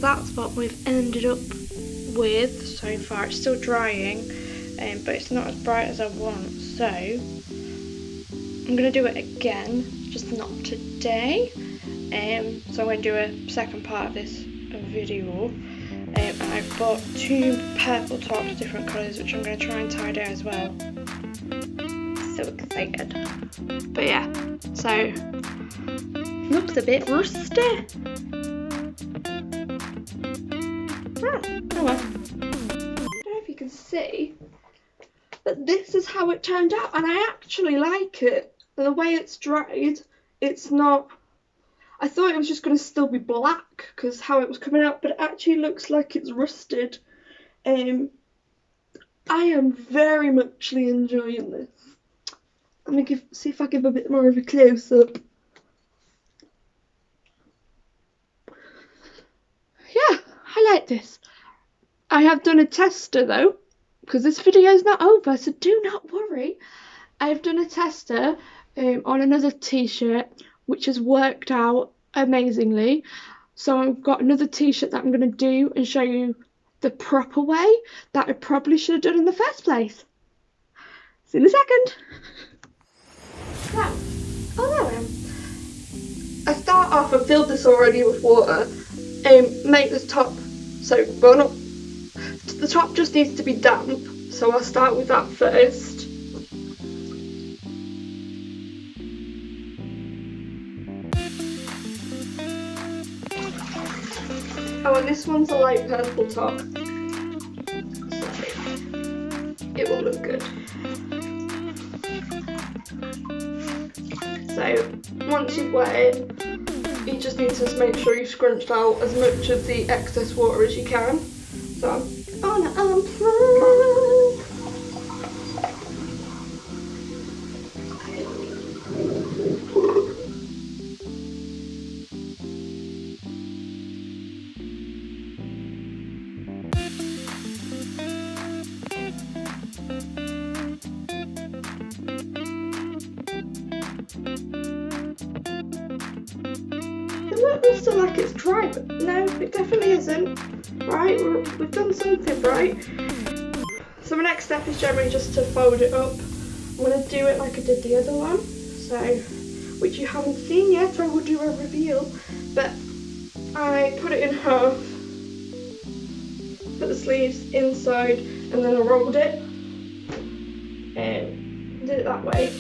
that's what we've ended up with so far. It's still drying, but it's not as bright as I want, so I'm going to do it again, just not today. So I'm going to do a second part of this video. And I've bought 2 purple tops, different colours, which I'm going to try and tie down as well. So excited. But yeah, so looks a bit rusty. Oh well. I don't know if you can see, but this is how it turned out, and I actually like it. The way it's dried, it's not. I thought it was just going to still be black because how it was coming out, but it actually looks like it's rusted. I am very muchly enjoying this. Let me see if I give a bit more of a close up. Yeah, I like this. I have done a tester though, because this video is not over, so do not worry. I have done a tester on another t-shirt, which has worked out amazingly. So I've got another t-shirt that I'm going to do and show you the proper way that I probably should have done in the first place. See you in a second. So, there I am. I start off and filled this already with water. Make this top, so well, not the top just needs to be damp, so I'll start with that first. Oh, and this one's a light purple top, so it will look good. So once you've wet it, you just need to make sure you've scrunched out as much of the excess water as you can. So I'm on It looks like it's dry, but no, it definitely isn't. Right, we've done something right. So my next step is generally just to fold it up. I'm going to do it like I did the other one, so which you haven't seen yet. I will do a reveal, but I put it in half, put the sleeves inside, and then I rolled it and did it that way.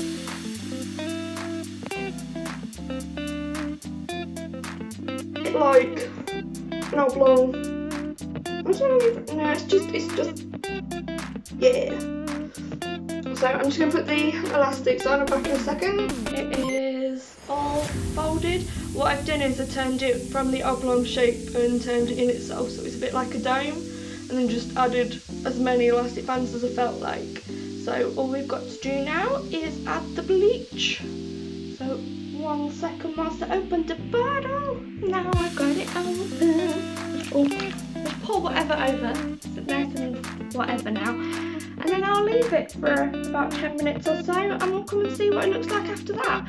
Like an oblong. I don't even, no, it's just, yeah. So I'm just going to put the elastics on and back in a second. It is all folded. What I've done is I turned it from the oblong shape and turned it in itself, so it's a bit like a dome, and then just added as many elastic bands as I felt like. So all we've got to do now is add the bleach. So 1 second whilst I open the bottle. Now I've got it open. Just pour whatever over. It's nice and whatever now. And then I'll leave it for about 10 minutes or so, and we'll come and see what it looks like after that.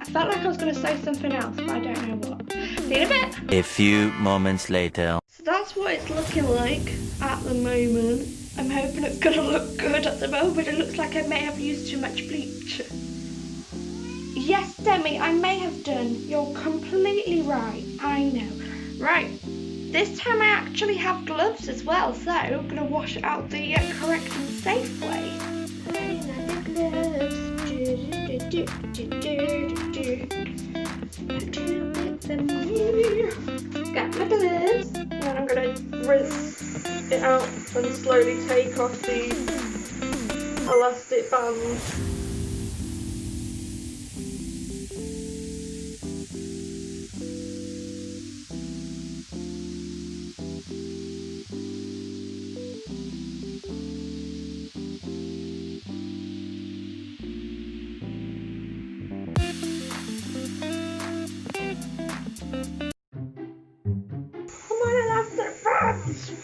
I felt like I was going to say something else, but I don't know what. See you in a bit. A few moments later. So that's what it's looking like at the moment. I'm hoping it's going to look good at the moment. It looks like I may have used too much bleach. Yes, Demi, I may have done. You're completely right. I know. Right. This time I actually have gloves as well, so I'm going to wash it out the correct and safe way. Got my gloves. And then I'm going to rinse it out and slowly take off the elastic band.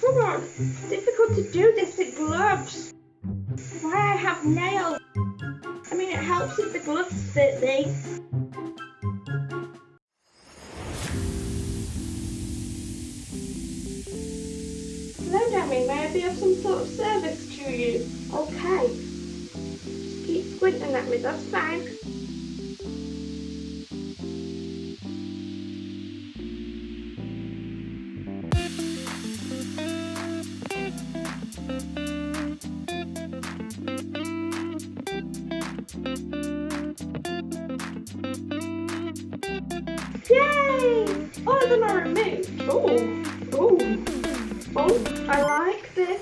Come on, it's difficult to do this with gloves. Why I have nails. I mean, it helps if the gloves fit me. me? May I be of some sort of service to you? Okay. Just keep squinting at me, that's fine. Yay! All of them are removed. Oh, I like this.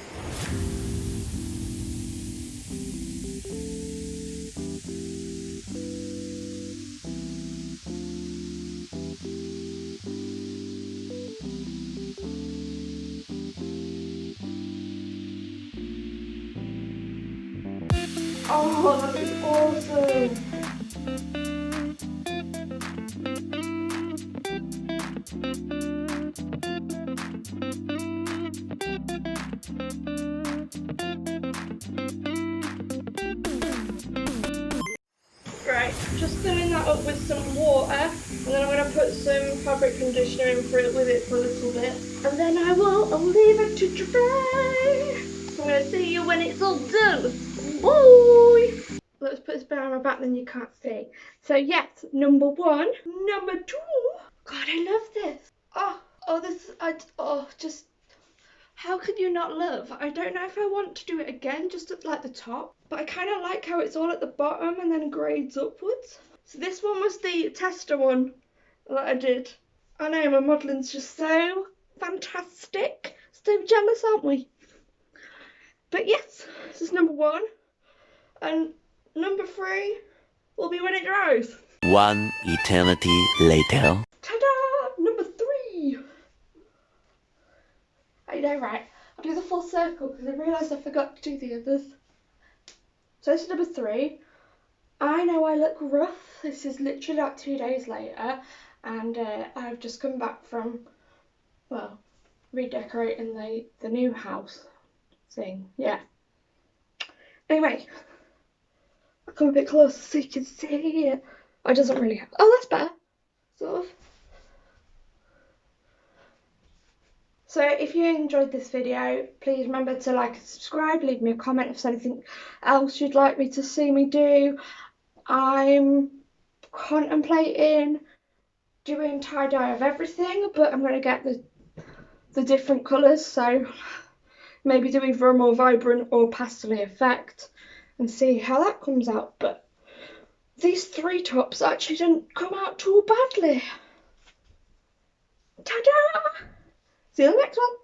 Oh, that is awesome. Right, just filling that up with some water, and then I'm going to put some fabric conditioner in for it with it for a little bit, and then I'll leave it to dry. So I'm going to see you when it's all done. Bye! Let's put this behind my back, then you can't see. So yes, number one. Number two. God, I love this. Just. How could you not love? I don't know if I want to do it again, just at like the top, but I kind of like how it's all at the bottom and then grades upwards. So this one was the tester one that I did. I know, my modelling's just so fantastic. So jealous, aren't we? But yes, this is number one. And number three will be when it dries. One eternity later. Ta-da! Number three. I know, right? I'll do the full circle because I realised I forgot to do the others. So this is number three. I know I look rough. This is literally like 2 days later, and I've just come back from, well, redecorating the new house thing. Yeah. Anyway, I'll come a bit closer so you can see it. It doesn't really have. Oh, that's better. Sort of. So if you enjoyed this video, please remember to like and subscribe, leave me a comment if there's anything else you'd like me to see me do. I'm contemplating doing tie-dye of everything, but I'm going to get the different colours, so maybe do either a more vibrant or pastel effect and see how that comes out. But these three tops actually didn't come out too badly. Ta-da! See you in the next one.